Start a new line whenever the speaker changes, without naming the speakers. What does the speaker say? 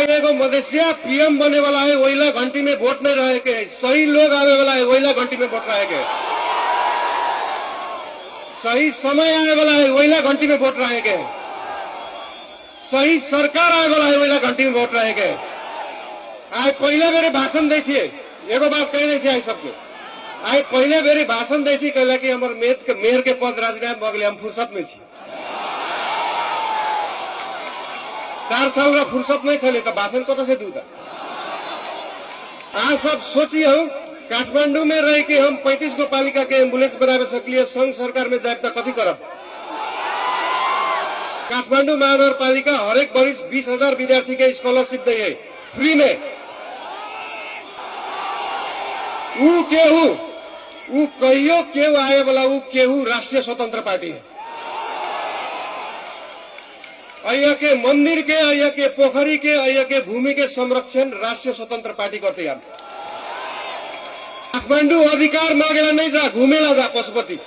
को मधेसिया पीएम बनने वाला है, वहीला घंटी में वोट नहीं रहे के, सही लोग आने वाला है, वहीला घंटी में वोट रहे के, सही समय आने वाला है, वहीला घंटी में वोट रहे के, सही सरकार आने वाला है, वहीला घंटी में वोट रहे के। आज पहले मेरे भाषण दी थी, एगो बात कह दी थी सबके, आज पहले मेरी भाषण दी थी, कहला कि हमारे मेयर के पद राजीनामा भगले, हम फुर्सत में छी। 4 साल का फुर्सत नहीं थे तो भाषण कत से दूता। आज सब सोची हम काठमांडू में रह के हम 35 गो पालिका के एम्बुलेंस बनावे सकलिए, संघ सरकार में जाए तो कथी करब। काठमांडू महानगर पालिका हरेक वर्ष 20,000 विद्यार्थी के स्कॉलरशिप दे है फ्री में। ऊ कहियो केहू आए वाला, ऊ केहू राष्ट्रीय स्वतंत्र पार्टी है। अहिया के मंदिर के, अहिया के पोखरी के, अहिया के भूमि के संरक्षण राष्ट्रीय स्वतंत्र पार्टी करते हैं। काठमांडू अधिकार मांगेला नहीं जा, घूमेला जा पशुपति।